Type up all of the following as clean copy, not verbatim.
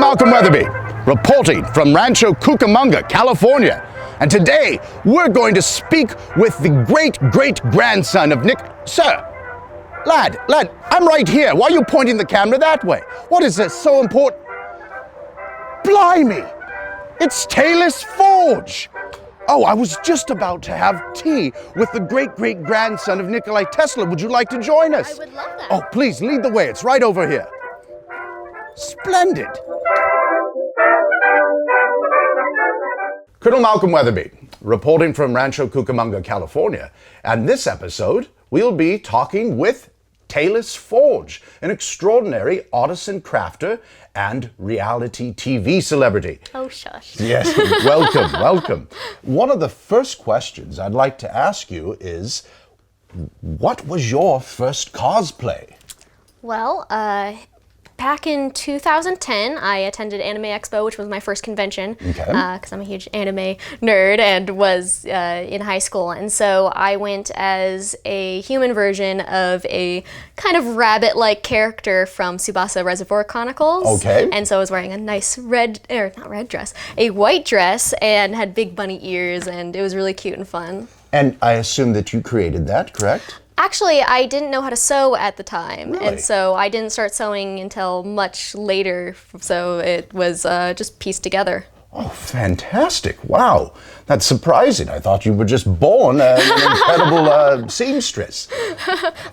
Malcolm Weatherby, reporting from Rancho Cucamonga, California. And today, we're going to speak with the great-great-grandson of Nick... Sir, lad, I'm right here. Why are you pointing the camera that way? What is this so important? Blimey! It's Tayliss Forge! Oh, I was just about to have tea with the great-great-grandson of Nikola Tesla. Would you like to join us? I would love that. Oh, please, lead the way. It's right over here. Splendid. Colonel Malcolm Weatherby, reporting from Rancho Cucamonga, California. And this episode, we'll be talking with Tayliss Forge, an extraordinary artisan crafter and reality TV celebrity. Oh, shush. Yes, welcome. One of the first questions I'd like to ask you is, what was your first cosplay? Well, back in 2010, I attended Anime Expo, which was my first convention, because I'm a huge anime nerd and was in high school. And so I went as a human version of a kind of rabbit-like character from Tsubasa Reservoir Chronicles. Okay. And so I was wearing a nice a white dress, and had big bunny ears, and it was really cute and fun. And I assume that you created that, correct? Actually, I didn't know how to sew at the time, Really? and so I didn't start sewing until much later, so it was just pieced together. Oh, fantastic. Wow. That's surprising. I thought you were just born an incredible seamstress.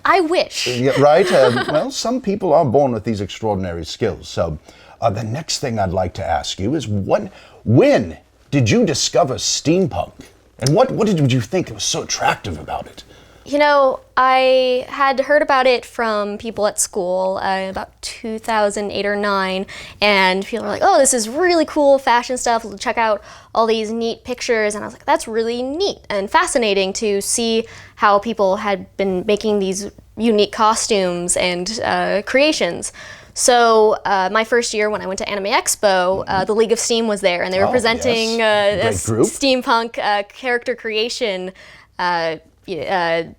I wish. Yeah, right? Well, some people are born with these extraordinary skills. So the next thing I'd like to ask you is when did you discover steampunk? And what did you think was so attractive about it? You know, I had heard about it from people at school about 2008 or 9, and people were like, oh, this is really cool fashion stuff, check out all these neat pictures, and I was like, that's really neat and fascinating to see how people had been making these unique costumes and creations. So my first year when I went to Anime Expo, the League of Steam was there, and they were presenting a steampunk character creation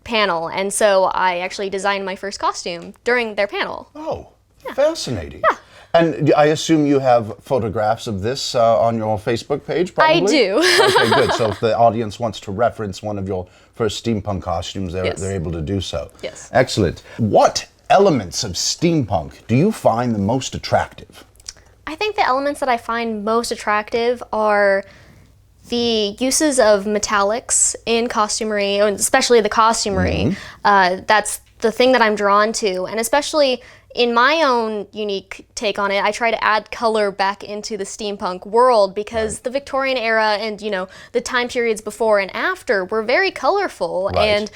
panel, and so I actually designed my first costume during their panel. Oh, yeah. Fascinating. Yeah. And I assume you have photographs of this on your Facebook page, probably? I do. Okay, good. So if the audience wants to reference one of your first steampunk costumes, they're able to do so. Yes. Excellent. What elements of steampunk do you find the most attractive? I think the elements that I find most attractive are the uses of metallics in costumery, especially the costumery. That's the thing that I'm drawn to, and especially in my own unique take on it, I try to add color back into the steampunk world because the Victorian era and, you know, the time periods before and after were very colorful, and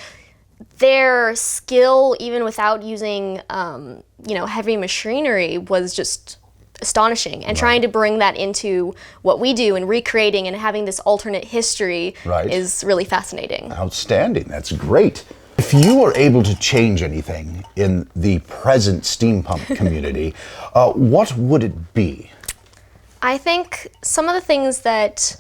their skill, even without using, heavy machinery, was just astonishing, and trying to bring that into what we do and recreating and having this alternate history is really fascinating. Outstanding. That's great. If you were able to change anything in the present steampunk community, what would it be? I think some of the things that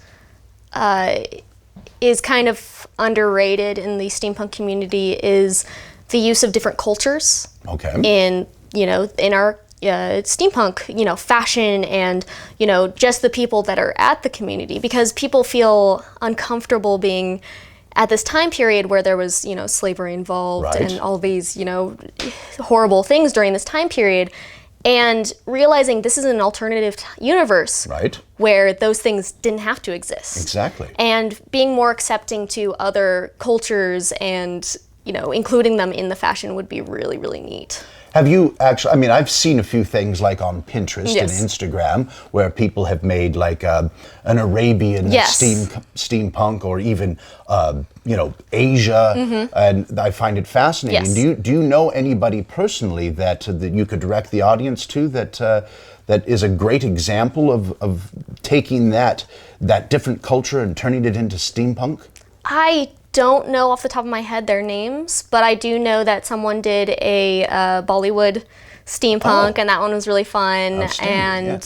is kind of underrated in the steampunk community is the use of different cultures in our steampunk, fashion, and, just the people that are at the community, because people feel uncomfortable being at this time period where there was, slavery involved and all these, horrible things during this time period, and realizing this is an alternative universe where those things didn't have to exist. Exactly. And being more accepting to other cultures and, including them in the fashion would be really, really neat. Have you actually, I've seen a few things like on Pinterest and Instagram where people have made like an Arabian steampunk, or even, Asia, and I find it fascinating. Yes. Do you know anybody personally that you could direct the audience to that is a great example of taking that different culture and turning it into steampunk? I don't know off the top of my head their names, but I do know that someone did a Bollywood steampunk, and that one was really fun. And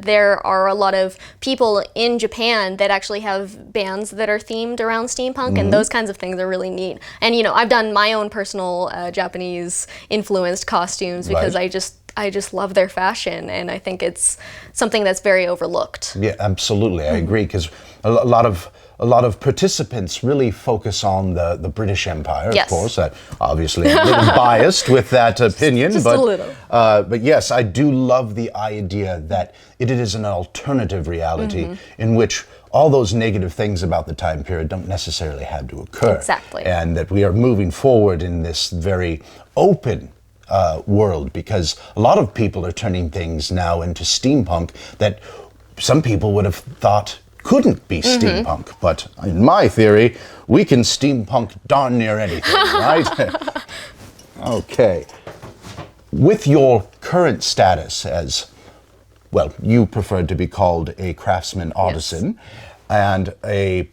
there are a lot of people in Japan that actually have bands that are themed around steampunk, and those kinds of things are really neat. And I've done my own personal Japanese influenced costumes because I just love their fashion, and I think it's something that's very overlooked. Yeah, absolutely. I agree, because a lot of participants really focus on the British Empire, of Yes. course. Obviously, I'm a little biased with that opinion, just but a little. But yes, I do love the idea that it is an alternative reality in which all those negative things about the time period don't necessarily have to occur. Exactly. And that we are moving forward in this very open world, because a lot of people are turning things now into steampunk that some people would have thought couldn't be steampunk. But in my theory, we can steampunk darn near anything, right? Okay. With your current status as, well, you preferred to be called a craftsman artisan and a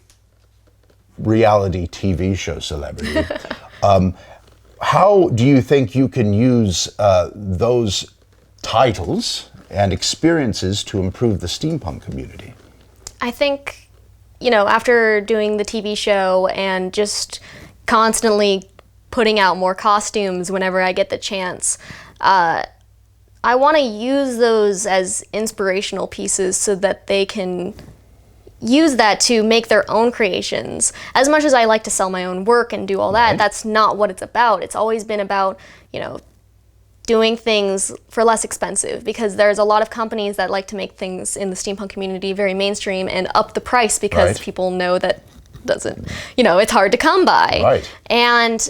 reality TV show celebrity, how do you think you can use those titles and experiences to improve the steampunk community? I think, after doing the TV show and just constantly putting out more costumes whenever I get the chance, I want to use those as inspirational pieces so that they can use that to make their own creations. As much as I like to sell my own work and do all that, that's not what it's about. It's always been about, doing things for less expensive, because there's a lot of companies that like to make things in the steampunk community very mainstream and up the price because people know that doesn't, it's hard to come by. Right. And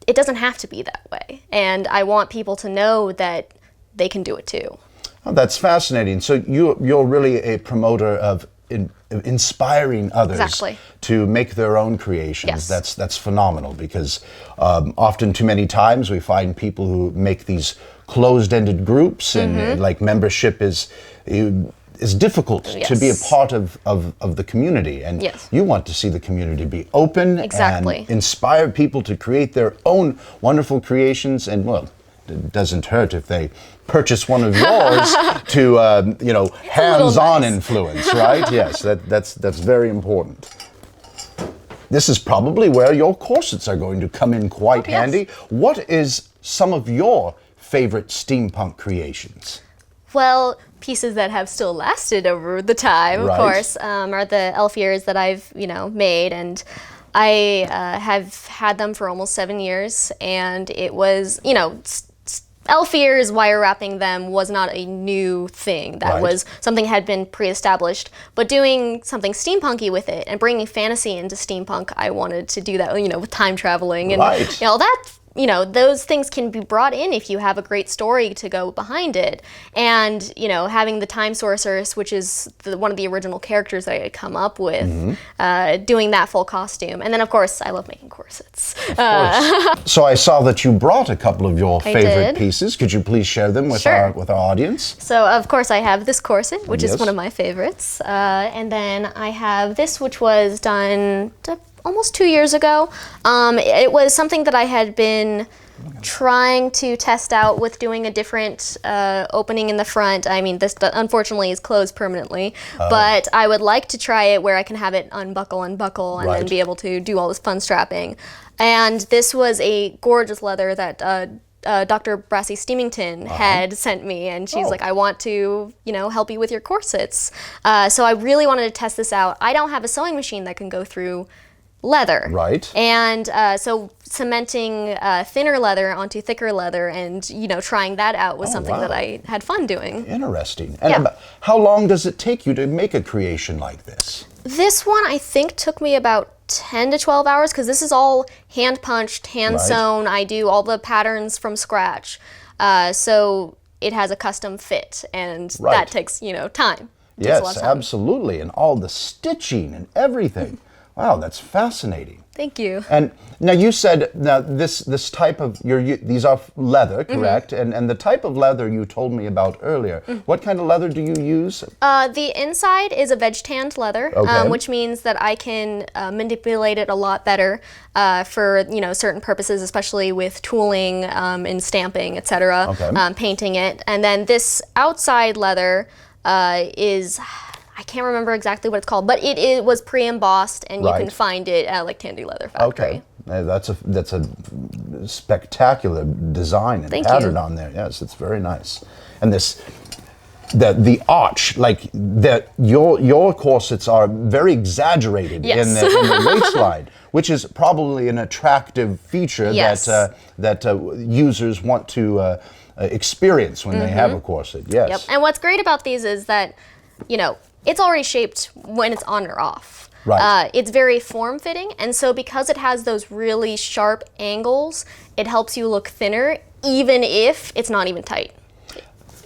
it doesn't have to be that way. And I want people to know that they can do it too. Oh, that's fascinating. So you're really a promoter of inspiring others to make their own creations. Yes. That's phenomenal, because often too many times we find people who make these closed-ended groups, and like membership is difficult to be a part of the community, and you want to see the community be open and inspire people to create their own wonderful creations. And well, it doesn't hurt if they purchase one of yours to hands-on influence, right? Yes, that's very important. This is probably where your corsets are going to come in quite handy. What is some of your favorite steampunk creations? Well, pieces that have still lasted over the time, of course, are the elf ears that I've, made, and I have had them for almost 7 years, and it was, elf ears, wire wrapping them was not a new thing. That was something that had been pre-established, but doing something steampunky with it and bringing fantasy into steampunk, I wanted to do that, with time traveling and all that. Those things can be brought in if you have a great story to go behind it. And, having the time sorceress, which is one of the original characters that I had come up with, doing that full costume. And then, of course, I love making corsets. So I saw that you brought a couple of your favorite pieces. Could you please share them with our audience? So, of course, I have this corset, which is one of my favorites. And then I have this, which was done almost 2 years ago. It was something that I had been trying to test out with doing a different opening in the front. I mean, this unfortunately is closed permanently, but I would like to try it where I can have it unbuckle, and then be able to do all this fun strapping. And this was a gorgeous leather that Dr. Brassy Steamington had sent me, and she's like, I want to, help you with your corsets. So I really wanted to test this out. I don't have a sewing machine that can go through leather. And so cementing thinner leather onto thicker leather and, trying that out was something that I had fun doing. Interesting. And how long does it take you to make a creation like this? This one, I think, took me about 10 to 12 hours, because this is all hand punched, hand sewn. I do all the patterns from scratch. So it has a custom fit, and that takes, time. Yes, absolutely. And all the stitching and everything. Wow, that's fascinating. Thank you. And now you said this type of these are leather, correct? And the type of leather you told me about earlier. What kind of leather do you use? The inside is a veg tanned leather, which means that I can manipulate it a lot better for certain purposes, especially with tooling and stamping, etc. Painting it. And then this outside leather is, I can't remember exactly what it's called, but it was pre-embossed, and you can Right. find it at like Tandy Leather Factory. Okay, that's a spectacular design and Thank pattern you. on there. Yes, it's very nice. And this, the arch, like your corsets are very exaggerated Yes. in the waistline, which is probably an attractive feature Yes. that users want to experience when they have a corset. Yes. Yep. And what's great about these is that, it's already shaped when it's on or off. Right. It's very form-fitting, and so because it has those really sharp angles, it helps you look thinner, even if it's not even tight.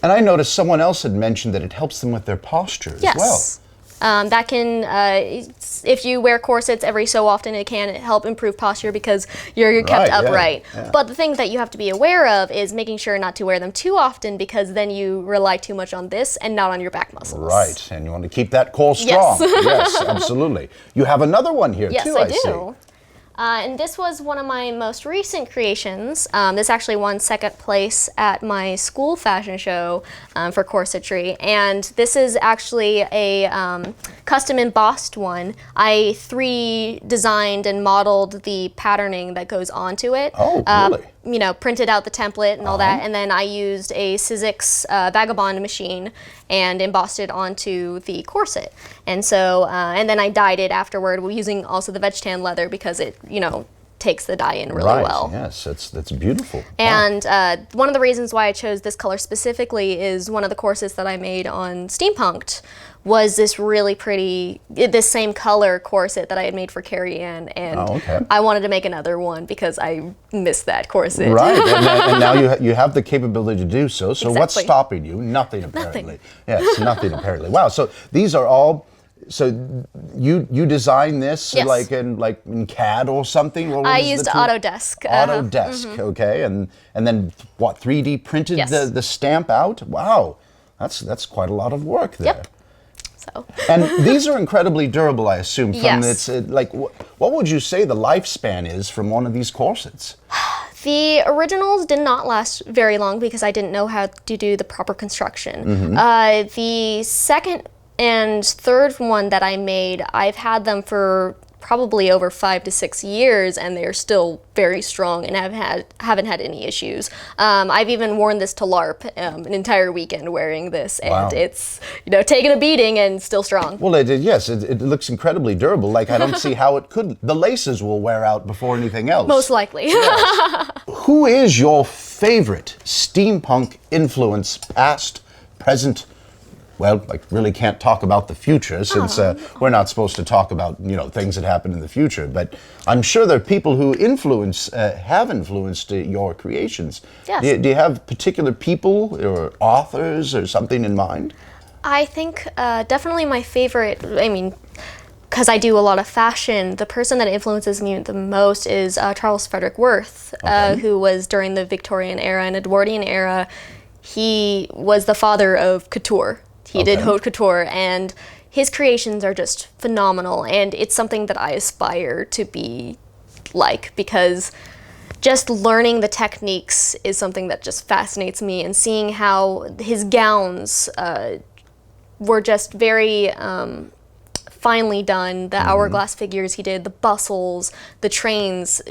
And I noticed someone else had mentioned that it helps them with their posture as well. That can, if you wear corsets every so often, it can help improve posture because you're kept Right, yeah, upright. yeah. But the thing that you have to be aware of is making sure not to wear them too often, because then you rely too much on this and not on your back muscles. Right, and you want to keep that core strong. Yes. Yes, absolutely. You have another one here Yes, too, I I see. do. And this was one of my most recent creations. This actually won second place at my school fashion show for corsetry. And this is actually a custom embossed one. I 3D designed and modeled the patterning that goes onto it. Oh, really? Printed out the template and all that, and then I used a Sizzix Vagabond machine and embossed it onto the corset. And so, and then I dyed it afterward using also the veg tan leather because it, takes the dye in really Right, well. yes, that's beautiful. Wow. And one of the reasons why I chose this color specifically is one of the corsets that I made on Steampunked was this really pretty, this same color corset that I had made for Carrie Ann, and Oh, okay. I wanted to make another one because I missed that corset. Right, and now you have the capability to do so. So what's Exactly. stopping you? Nothing, apparently. Yes, nothing, apparently. Wow, so these are all, so you designed this Yes. like in CAD or something? What I was the used tool? Autodesk. Autodesk, okay, and then what, 3D printed Yes. the stamp out? Wow, that's quite a lot of work there. Yep. So. And these are incredibly durable, I assume. From Yes. its what would you say the lifespan is from one of these corsets? The originals did not last very long because I didn't know how to do the proper construction. Mm-hmm. The second and third one that I made, I've had them for probably over 5 to 6 years, and they're still very strong and haven't had any issues. I've even worn this to LARP an entire weekend wearing this, and Wow. it's taking a beating and still strong. Well, it looks incredibly durable. Like, I don't see how it could. The laces will wear out before anything else. Most likely. Who is your favorite steampunk influence, past, present? Well, I really can't talk about the future since we're not supposed to talk about things that happen in the future. But I'm sure there are people who have influenced your creations. Yes. Do you have particular people or authors or something in mind? I think definitely my favorite, because I do a lot of fashion, the person that influences me the most is Charles Frederick Worth, who was during the Victorian era and Edwardian era. He was the father of couture. He did haute couture, and his creations are just phenomenal, and it's something that I aspire to be like, because just learning the techniques is something that just fascinates me, and seeing how his gowns were just very finely done. The hourglass figures he did, the bustles, the trains,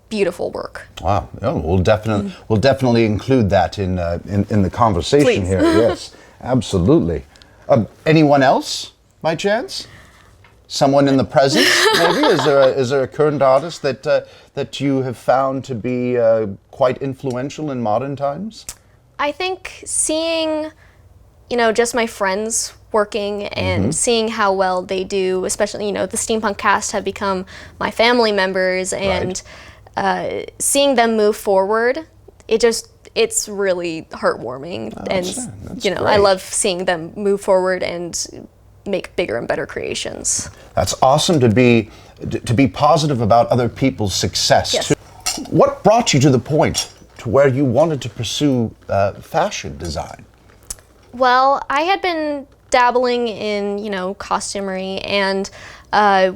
beautiful work. Wow, we'll definitely include that in the conversation Please. here. Yes, absolutely. Anyone else, by chance? Someone in the present, maybe? Is there a current artist that you have found to be quite influential in modern times? I think seeing, just my friends working and seeing how well they do, especially, the Steampunk cast have become my family members, and seeing them move forward, it's really heartwarming. That's I great. love seeing them move forward and make bigger and better creations. That's awesome to be positive about other people's success. Yes. Too. What brought you to the point to where you wanted to pursue fashion design? Well, I had been dabbling in, costumery, and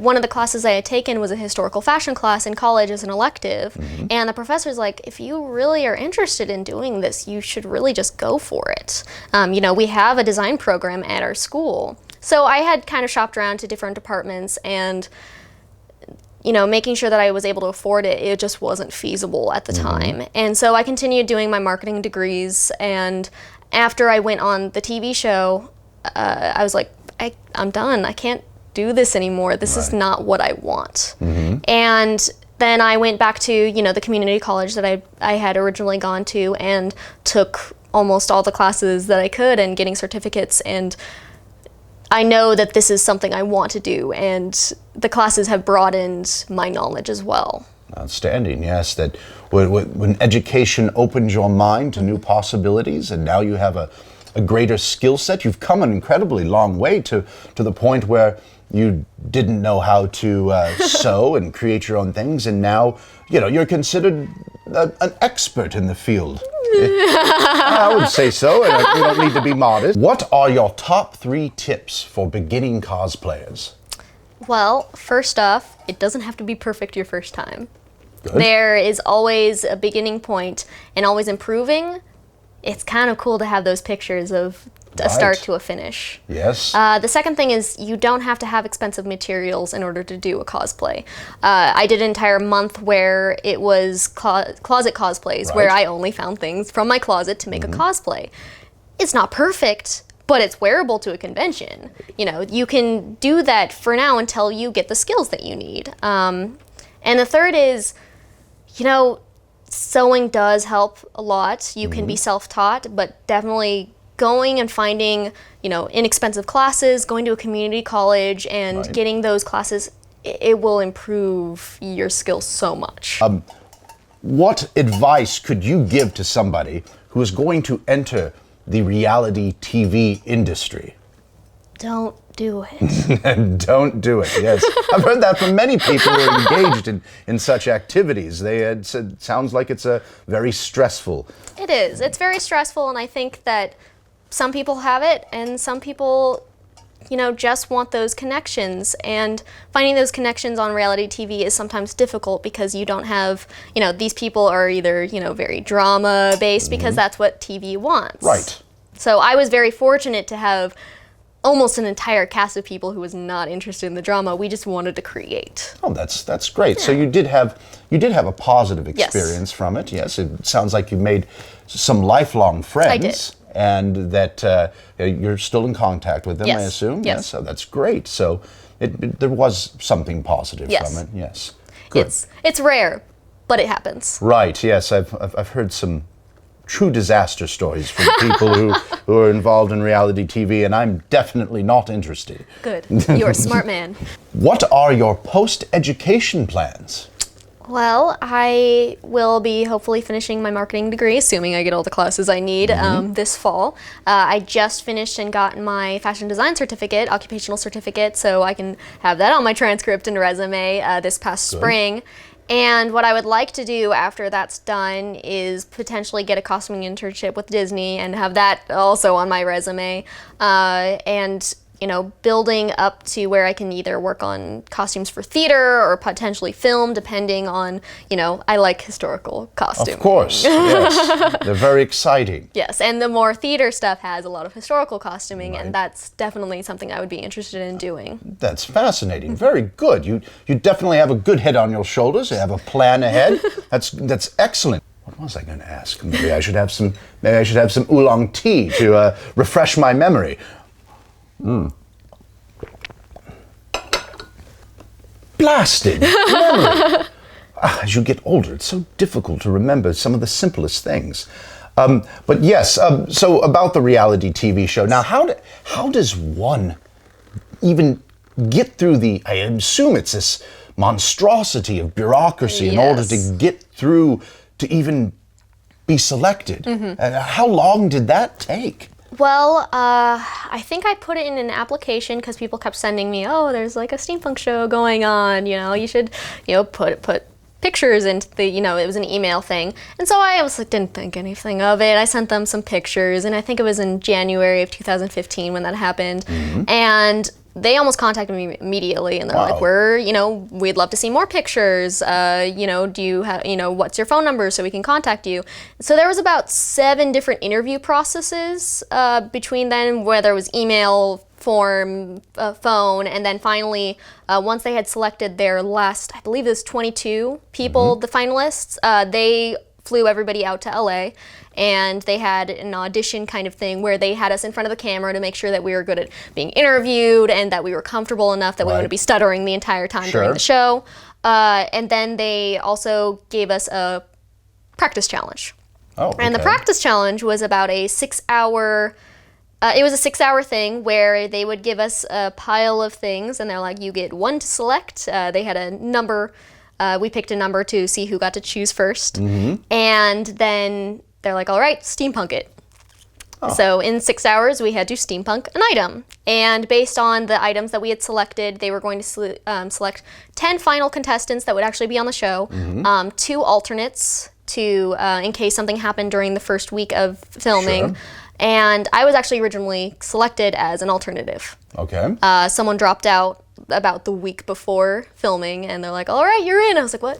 one of the classes I had taken was a historical fashion class in college as an elective, and the professor's like, if you really are interested in doing this, you should really just go for it. We have a design program at our school. So I had kind of shopped around to different departments, and making sure that I was able to afford it, it just wasn't feasible at the time. And so I continued doing my marketing degrees, and after I went on the TV show, I was like, I'm done. I can't do this anymore. This is not what I want. And then I went back to, the community college that I had originally gone to, and took almost all the classes that I could and getting certificates, and I know that this is something I want to do, and the classes have broadened my knowledge as well. Outstanding, yes. That when education opens your mind to new possibilities, and now you have a greater skill set, you've come an incredibly long way to the point where you didn't know how to sew and create your own things, and now you're considered an expert in the field. I would say so, and you don't need to be modest. What are your top 3 tips for beginning cosplayers? Well, first off, it doesn't have to be perfect your first time. Good. There is always a beginning point and always improving. It's kind of cool to have those pictures of a start to a finish. Yes. The second thing is you don't have to have expensive materials in order to do a cosplay. I did an entire month where it was closet cosplays, where I only found things from my closet to make a cosplay. It's not perfect, but it's wearable to a convention. You can do that for now until you get the skills that you need. And the third is, sewing does help a lot. You can be self-taught, but definitely going and finding, inexpensive classes, going to a community college and getting those classes, it will improve your skills so much. What advice could you give to somebody who is going to enter the reality TV industry? Don't do it. Don't do it, yes. I've heard that from many people who are engaged in such activities. They had said, sounds like it's a very stressful. It is. It's very stressful, and I think that some people have it, and some people, just want those connections. And finding those connections on reality TV is sometimes difficult because you don't have, these people are either, very drama-based because that's what TV wants. Right. So I was very fortunate to have almost an entire cast of people who was not interested in the drama. We just wanted to create. Oh, that's great. Yeah. So you did have a positive experience from it. Yes, it sounds like you made some lifelong friends. I did. And that you're still in contact with them, I assume? Yes. So that's great. So there was something positive from it, yes. Good. It's rare, but it happens. Right, yes. I've heard some true disaster stories from people who are involved in reality TV, and I'm definitely not interested. Good. You're a smart man. What are your post-education plans? Well, I will be hopefully finishing my marketing degree, assuming I get all the classes I need this fall. I just finished and got my fashion design certificate, occupational certificate, so I can have that on my transcript and resume this past spring. And what I would like to do after that's done is potentially get a costuming internship with Disney and have that also on my resume. And building up to where I can either work on costumes for theater or potentially film, depending on, I like historical costumes. Of course, yes. They're very exciting. Yes, and the more theater stuff has a lot of historical costuming, and that's definitely something I would be interested in doing. That's fascinating. Very good. You definitely have a good head on your shoulders. You have a plan ahead. That's excellent. What was I going to ask? Maybe I should have some oolong tea to refresh my memory. Blasted memory. As you get older, it's so difficult to remember some of the simplest things. But yes, so about the reality TV show. Now, how does one even get through I assume it's this monstrosity of bureaucracy in order to get through to even be selected. How long did that take? Well, I think I put it in an application because people kept sending me, oh, there's like a steampunk show going on, you should, put pictures into the, it was an email thing. And so I was like, didn't think anything of it. I sent them some pictures, and I think it was in January of 2015 when that happened. And they almost contacted me immediately, and they're like, we'd love to see more pictures. Do you have, what's your phone number so we can contact you? So there was about 7 different interview processes between then, whether it was email, form, phone, and then finally, once they had selected their last, I believe it was 22 people, the finalists, they flew everybody out to LA, and they had an audition kind of thing where they had us in front of the camera to make sure that we were good at being interviewed and that we were comfortable enough that we wouldn't be stuttering the entire time during the show. And then they also gave us a practice challenge. Oh, okay. And the practice challenge was about a 6-hour, it was a 6-hour thing where they would give us a pile of things and they're like, you get one to select. They had a number, we picked a number to see who got to choose first. And then they're like, all right, steampunk it. So in 6 hours, we had to steampunk an item. And based on the items that we had selected, they were going to select 10 final contestants that would actually be on the show, 2 alternates to in case something happened during the first week of filming. And I was actually originally selected as an alternative. Okay. Someone dropped out about the week before filming, and they're like, all right, you're in. I was like, what?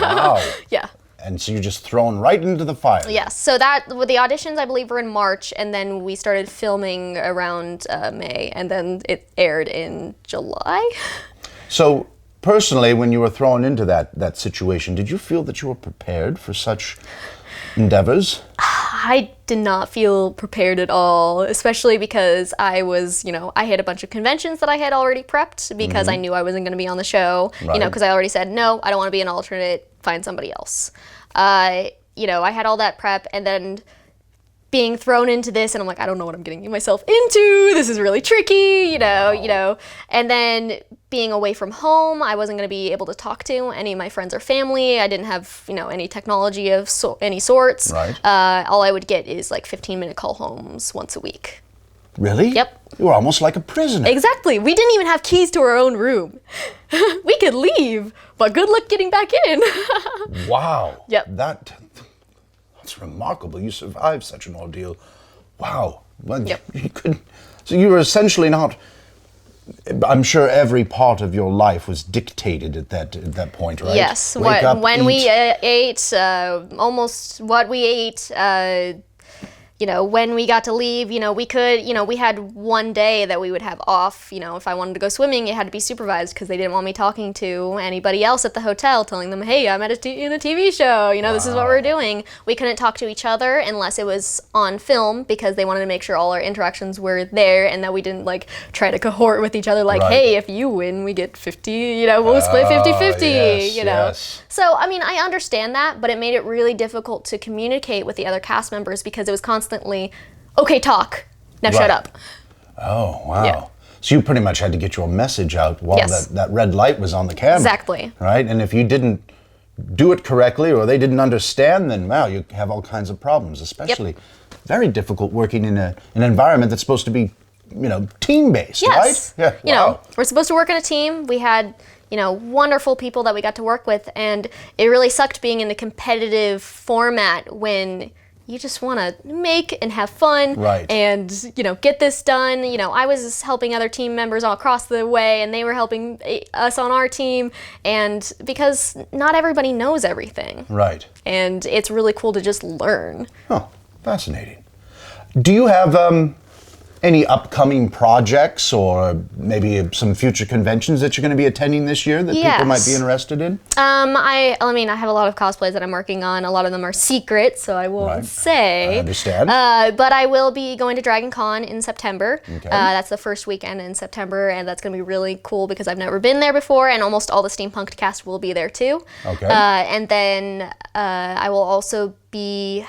Wow. Yeah. And so you're just thrown right into the fire. Yes. So that, with the auditions, I believe, were in March, and then we started filming around May, and then it aired in July. So personally, when you were thrown into that situation, did you feel that you were prepared for such endeavors? I did not feel prepared at all, especially because I was, I had a bunch of conventions that I had already prepped because I knew I wasn't going to be on the show, because I already said, no, I don't want to be an alternate, find somebody else. I had all that prep, and then being thrown into this, and I'm like, I don't know what I'm getting myself into. This is really tricky, and then being away from home, I wasn't going to be able to talk to any of my friends or family. I didn't have, any technology of any sorts. Right. All I would get is like 15-minute call homes once a week. Really? Yep. You were almost like a prisoner. Exactly. We didn't even have keys to our own room. We could leave, but good luck getting back in. Wow. Yep. That's remarkable. You survived such an ordeal. Wow. Well, Yep. So you were essentially not. I'm sure every part of your life was dictated at that point, right? Yes. Wake up, when eat. we ate, almost what we ate. When we got to leave, we could, we had one day that we would have off. If I wanted to go swimming, it had to be supervised because they didn't want me talking to anybody else at the hotel, telling them, hey, I'm in a TV show, this is what we're doing. We couldn't talk to each other unless it was on film because they wanted to make sure all our interactions were there and that we didn't try to cohort with each other hey, if you win, we get 50, we'll split 50-50, Yes. So, I understand that, but it made it really difficult to communicate with the other cast members because it was constantly, okay, talk, now shut up. Oh, wow. Yeah. So you pretty much had to get your message out while that red light was on the camera. Exactly. Right? And if you didn't do it correctly or they didn't understand, then, wow, you have all kinds of problems, especially very difficult working in an environment that's supposed to be, team-based, Yes. right? Yeah. Wow. We're supposed to work in a team. We had, wonderful people that we got to work with, and it really sucked being in a competitive format when you just want to make and have fun and, get this done. I was helping other team members all across the way, and they were helping us on our team, and because not everybody knows everything. Right. And it's really cool to just learn. Oh, fascinating. Do you have any upcoming projects or maybe some future conventions that you're going to be attending this year that people might be interested in? I have a lot of cosplays that I'm working on. A lot of them are secret, so I won't say. I understand. But I will be going to Dragon Con in September. Okay. That's the first weekend in September, and that's going to be really cool because I've never been there before, and almost all the Steampunk cast will be there too. Okay. And then I will also be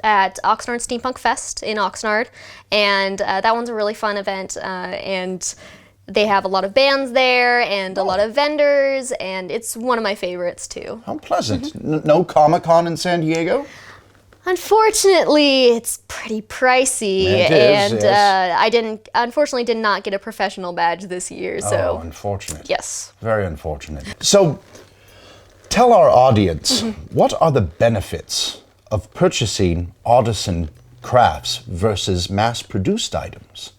at Oxnard Steampunk Fest in Oxnard, and that one's a really fun event, and they have a lot of bands there and a lot of vendors, and it's one of my favorites too. How pleasant. No Comic-Con in San Diego? Unfortunately, it's pretty pricey, It is, and yes. I unfortunately did not get a professional badge this year, so. Oh, unfortunate. Yes. Very unfortunate. So, tell our audience, what are the benefits of purchasing artisan crafts versus mass-produced items?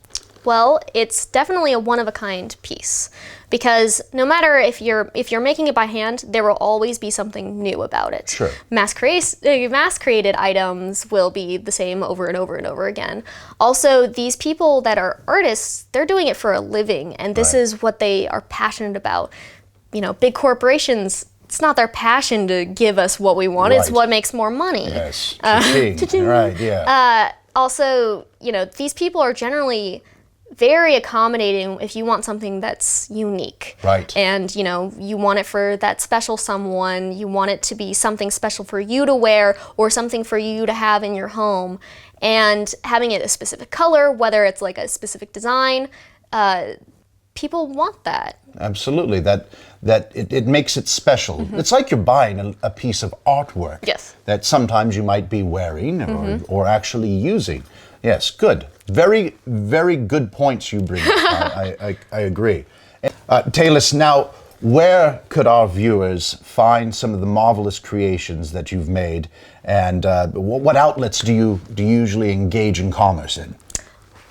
Well, it's definitely a one-of-a-kind piece, because no matter if you're making it by hand, there will always be something new about it. Sure. Mass-created items will be the same over and over and over again. Also, these people that are artists, they're doing it for a living, and this is what they are passionate about. You know, big corporations, it's not their passion to give us what we want, it's what makes more money. Yes, right, yeah. Also, you know, these people are generally very accommodating if you want something that's unique. Right. And, you know, you want it for that special someone, you want it to be something special for you to wear or something for you to have in your home. And having it a specific color, whether it's like a specific design, people want that. Absolutely. It makes it special. It's like you're buying a piece of artwork. Yes. That sometimes you might be wearing or actually using. Yes, good. Very, very good points you bring up. I agree. Tayliss, now, where could our viewers find some of the marvelous creations that you've made, and what outlets do you usually engage in commerce in?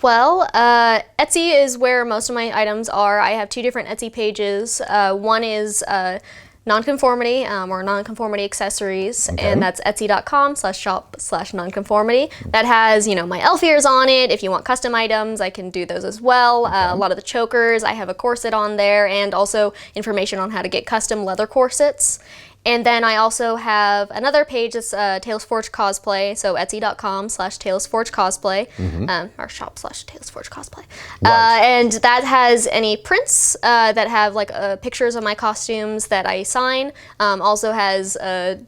Well, Etsy is where most of my items are. I have 2 different Etsy pages. One is nonconformity or nonconformity accessories, and that's etsy.com/shop/nonconformity. That has, you know, my elf ears on it. If you want custom items, I can do those as well. A lot of the chokers, I have a corset on there, and also information on how to get custom leather corsets. And then I also have another page that's Tayliss Forge Cosplay, so etsy.com/Tayliss Forge Cosplay, or shop/Tayliss Forge Cosplay. And that has any prints that have like pictures of my costumes that I sign. Also has a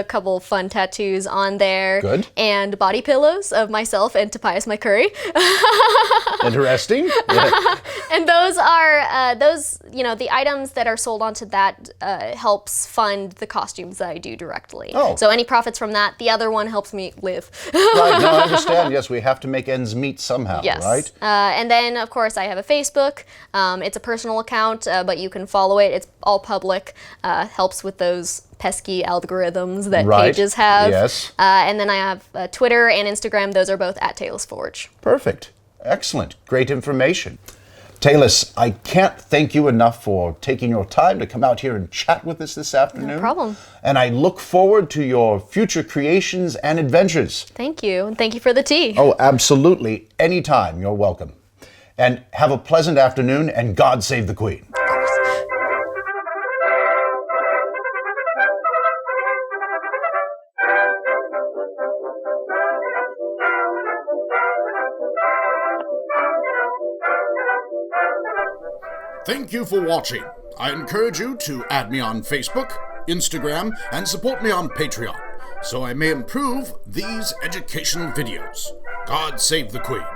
couple fun tattoos on there. Good. And body pillows of myself and Tobias McCurry. Interesting. Yeah. And those are, you know, the items that are sold onto that helps fund the costumes that I do directly. Oh. So any profits from that, the other one helps me live. Right, no, I understand. Yes, we have to make ends meet somehow, yes. right? And then, of course, I have a Facebook. It's a personal account, but you can follow it. It's all public. Helps with those pesky algorithms that pages have. Yes. And then I have Twitter and Instagram. Those are both at Tayliss Forge. Perfect. Excellent. Great information. Tayliss, I can't thank you enough for taking your time to come out here and chat with us this afternoon. No problem. And I look forward to your future creations and adventures. Thank you. And thank you for the tea. Oh, absolutely. Anytime. You're welcome. And have a pleasant afternoon, and God save the Queen. Thank you for watching. I encourage you to add me on Facebook, Instagram, and support me on Patreon, so I may improve these educational videos. God save the Queen.